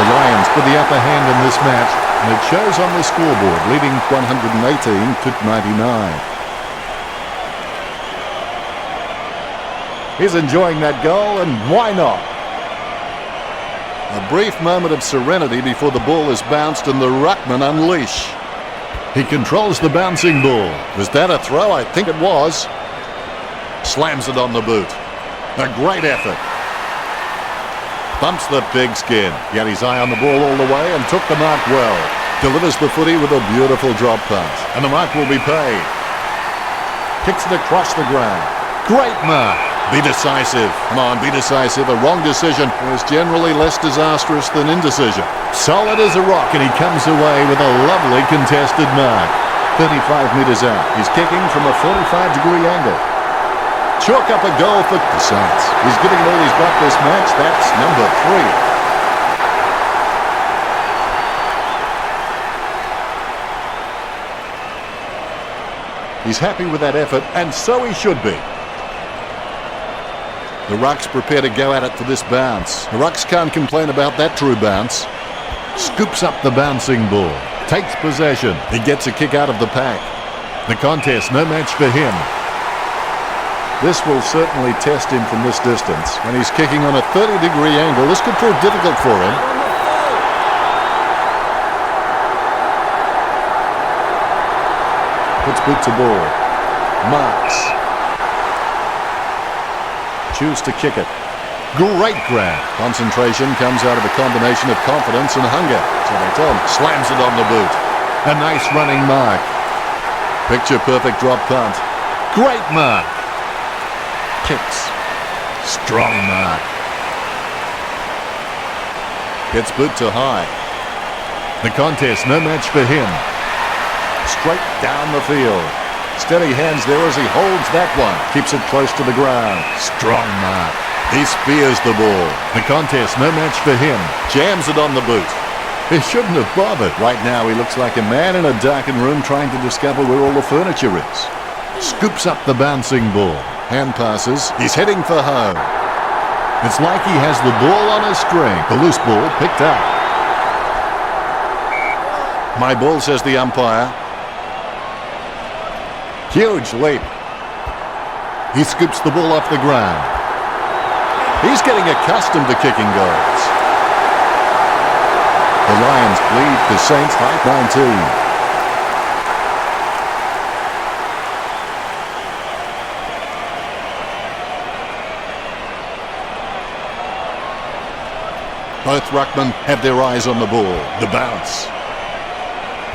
The Lions with the upper hand in this match, and it shows on the scoreboard, leading 118 to 99. He's enjoying that goal, and why not? A brief moment of serenity before the ball is bounced and the ruckman unleash. He controls the bouncing ball. Was that a throw? I think it was. Slams it on the boot. A great effort. Bumps the pigskin. He had his eye on the ball all the way and took the mark well. Delivers the footy with a beautiful drop pass. And the mark will be paid. Kicks it across the ground. Great mark. Be decisive. Come on, be decisive. A wrong decision is generally less disastrous than indecision. Solid as a rock, and he comes away with a lovely contested mark. 35 metres out. He's kicking from a 45-degree angle. Chalk up a goal for the Saints. He's giving all he's got this match. That's number 3. He's happy with that effort, and so he should be. The Rucks prepare to go at it for this bounce. The Rucks can't complain about that true bounce. Scoops up the bouncing ball. Takes possession. He gets a kick out of the pack. The contest, no match for him. This will certainly test him from this distance. And he's kicking on a 30-degree angle. This could prove difficult for him. Puts boot to ball. Marks. Choose to kick it. Great grab. Concentration comes out of a combination of confidence and hunger. So they tell him. Slams it on the boot. A nice running mark. Picture perfect drop punt. Great mark. Kicks. Strong mark. Gets boot to high. The contest, no match for him. Straight down the field. Steady hands there as he holds that one. Keeps it close to the ground. Strong mark. He spears the ball. The contest, no match for him. Jams it on the boot. He shouldn't have bothered. Right now he looks like a man in a darkened room trying to discover where all the furniture is. Scoops up the bouncing ball. Hand passes. He's heading for home. It's like he has the ball on a string. The loose ball picked up. My ball, says the umpire. Huge leap. He scoops the ball off the ground. He's getting accustomed to kicking goals. The Lions lead the Saints by 19. Both ruckmen have their eyes on the ball. The bounce.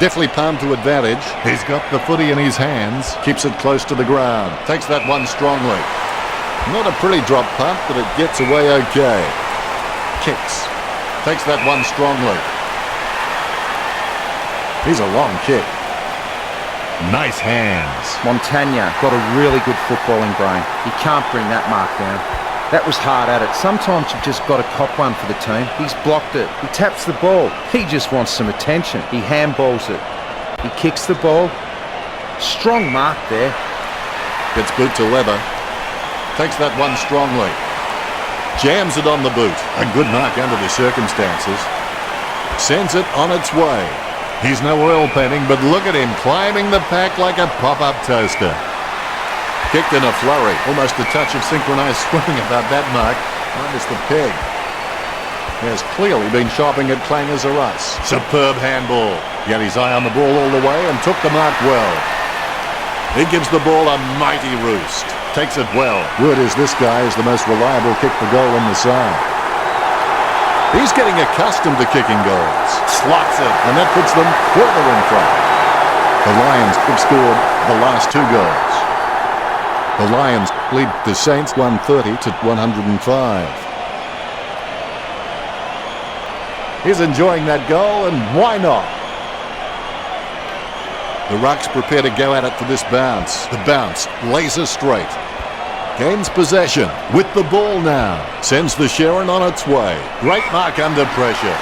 Deftly palmed to advantage. He's got the footy in his hands. Keeps it close to the ground. Takes that one strongly. Not a pretty drop punt, but it gets away okay. Kicks. Takes that one strongly. He's a long kick. Nice hands. Montagna got a really good footballing brain. He can't bring that mark down. That was hard at it. Sometimes you've just got to cop one for the team. He's blocked it. He taps the ball. He just wants some attention. He handballs it. He kicks the ball. Strong mark there. Gets boot to leather. Takes that one strongly. Jams it on the boot. A good mark under the circumstances. Sends it on its way. He's no oil painting, but look at him climbing the pack like a pop-up toaster. Kicked in a flurry. Almost a touch of synchronised swimming about that mark. Minus the peg. He has clearly been shopping at Clangers or Us. Superb handball. He had his eye on the ball all the way and took the mark well. He gives the ball a mighty roost. Takes it well. Word is this guy is the most reliable kick for goal on the side. He's getting accustomed to kicking goals. Slots it, and that puts them further in front. The Lions have scored the last 2 goals. The Lions lead the Saints 130 to 105. He's enjoying that goal, and why not? The Rucks prepare to go at it for this bounce. The bounce, laser straight. Gains possession with the ball now. Sends the Sharon on its way. Great mark under pressure.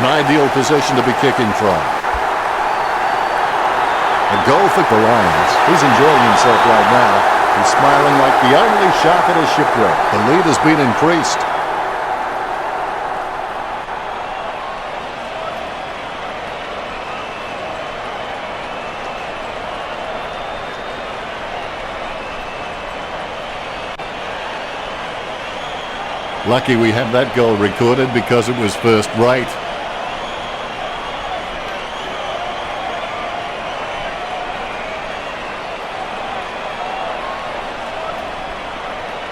An ideal position to be kicking from. A goal for the Lions. He's enjoying himself right now. He's smiling like the only shark at a shipwreck. The lead has been increased. Lucky we have that goal recorded because it was first rate.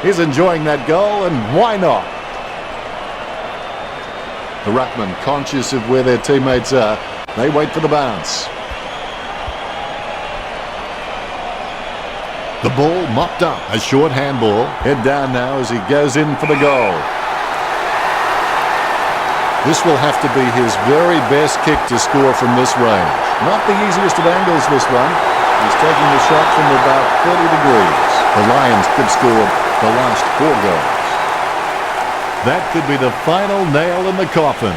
He's enjoying that goal, and why not? The Ruckman, conscious of where their teammates are, they wait for the bounce. The ball mopped up. A short handball. Head down now as he goes in for the goal. This will have to be his very best kick to score from this range. Not the easiest of angles, this one. He's taking the shot from about 30 degrees. The Lions could score the last 4 goals. That could be the final nail in the coffin.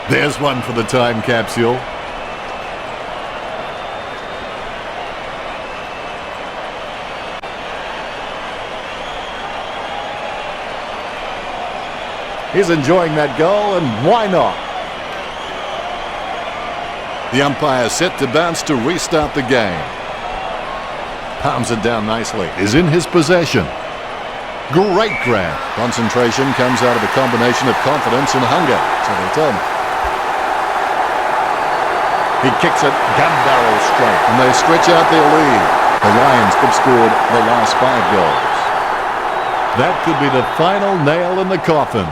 There's one for the time capsule. He's enjoying that goal, and why not? The umpire set to bounce to restart the game. Palms it down nicely. Is in his possession. Great grab. Concentration comes out of a combination of confidence and hunger, so they tell me. He kicks it gun barrel straight, and they stretch out their lead. The Lions have scored the last 5 goals. That could be the final nail in the coffin.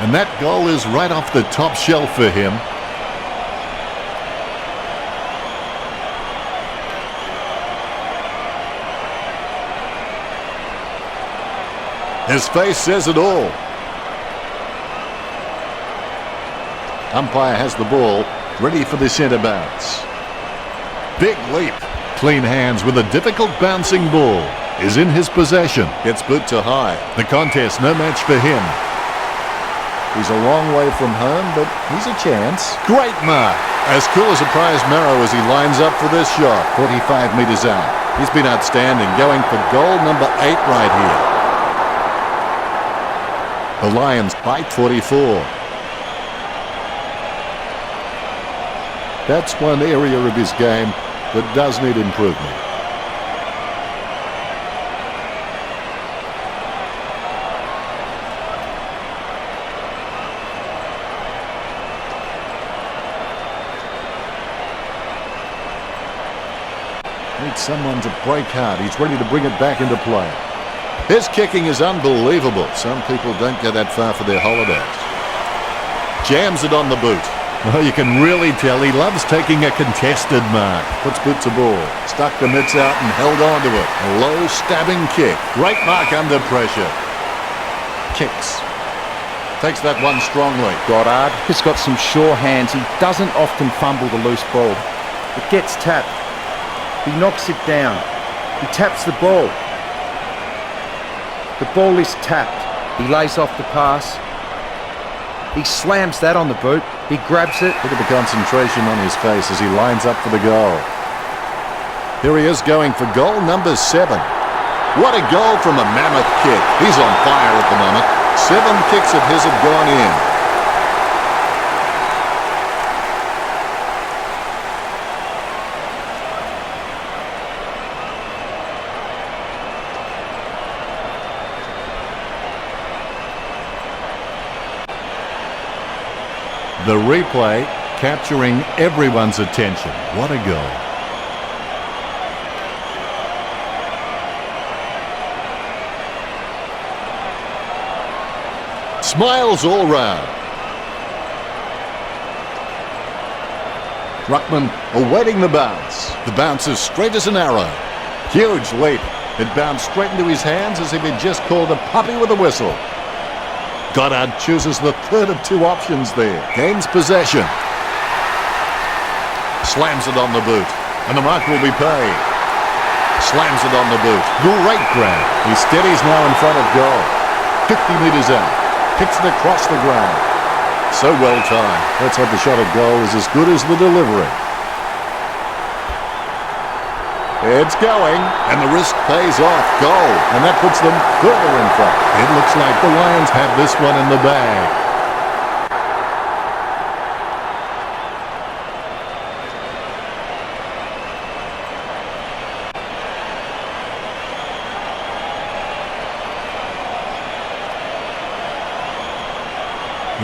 And that goal is right off the top shelf for him. His face says it all. Umpire has the ball, ready for the centre bounce. Big leap. Clean hands with a difficult bouncing ball. Is in his possession. Gets boot to high. The contest no match for him. He's a long way from home, but he's a chance. Great mark. As cool as a prize marrow as he lines up for this shot. 45 metres out. He's been outstanding, going for goal number 8 right here. The Lions by 44. That's one area of his game that does need improvement. Needs someone to break hard. He's ready to bring it back into play. His kicking is unbelievable. Some people don't go that far for their holidays. Jams it on the boot. Oh, you can really tell he loves taking a contested mark. Puts boot to ball. Stuck the mitts out and held on to it. A low stabbing kick. Great mark under pressure. Kicks. Takes that one strongly. Goddard has got some sure hands. He doesn't often fumble the loose ball. It gets tapped. He knocks it down. He taps the ball. The ball is tapped. He lays off the pass. He slams that on the boot. He grabs it. Look at the concentration on his face as he lines up for the goal. Here he is going for goal number 7. What a goal from a mammoth kick. He's on fire at the moment. 7 kicks of his have gone in. The replay capturing everyone's attention. What a goal. Smiles all round. Ruckman awaiting the bounce. The bounce is straight as an arrow. Huge leap. It bounced straight into his hands as if he'd just called a puppy with a whistle. Goddard chooses the third of 2 options there. Gains possession. Slams it on the boot. And the mark will be paid. Slams it on the boot. Great grab. He steadies now in front of goal. 50 metres out. Kicks it across the ground. So well timed. Let's hope the shot at goal is as good as the delivery. It's going, and the risk pays off. Goal, and that puts them further in front. It looks like the Lions have this one in the bag.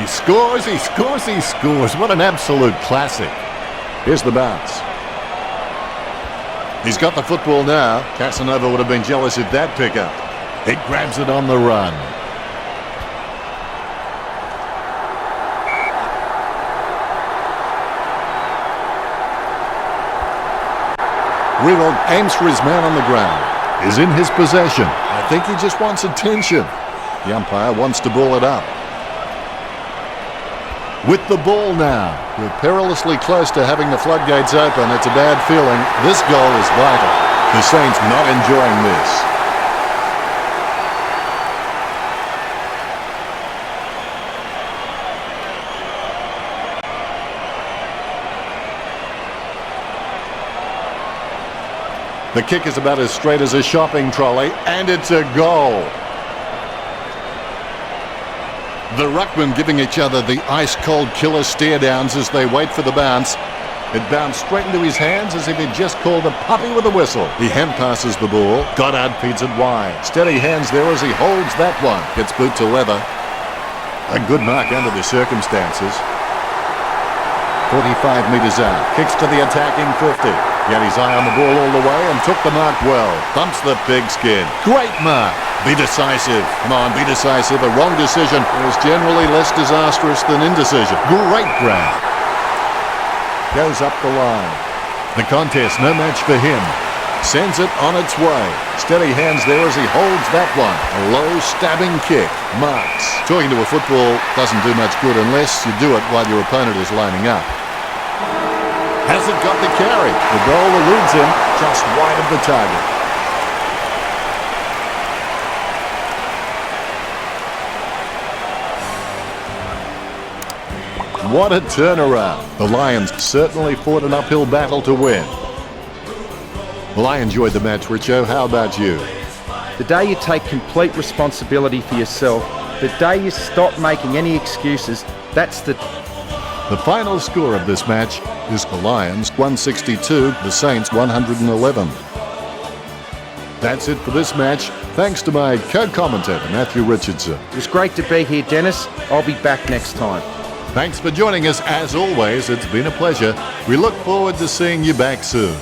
He scores, he scores, he scores. What an absolute classic. Here's the bounce. He's got the football now. Casanova would have been jealous of that pickup. He grabs it on the run. Riewoldt aims for his man on the ground. Is in his possession. I think he just wants attention. The umpire wants to ball it up. With the ball now. We're perilously close to having the floodgates open. It's a bad feeling. This goal is vital. The Saints not enjoying this. The kick is about as straight as a shopping trolley, and it's a goal. The ruckmen giving each other the ice-cold killer stare-downs as they wait for the bounce. It bounced straight into his hands as if he'd just called a puppy with a whistle. He hand passes the ball. Goddard feeds it wide. Steady hands there as he holds that one. Gets boot to leather. A good mark under the circumstances. 45 metres out. Kicks to the attacking 50. He had his eye on the ball all the way and took the mark well. Thumps the pigskin. Great mark. Be decisive. Come on, be decisive. A wrong decision is generally less disastrous than indecision. Great grab. Goes up the line. The contest, no match for him. Sends it on its way. Steady hands there as he holds that one. A low stabbing kick. Marks. Talking to a football doesn't do much good unless you do it while your opponent is lining up. Hasn't got the carry. The goal eludes him just wide of the target. What a turnaround. The Lions certainly fought an uphill battle to win. Well, I enjoyed the match, Richo. How about you? The day you take complete responsibility for yourself, the day you stop making any excuses, that's the... The final score of this match is the Lions 162, the Saints 111. That's it for this match. Thanks to my co-commentator, Matthew Richardson. It was great to be here, Dennis. I'll be back next time. Thanks for joining us. As always, it's been a pleasure. We look forward to seeing you back soon.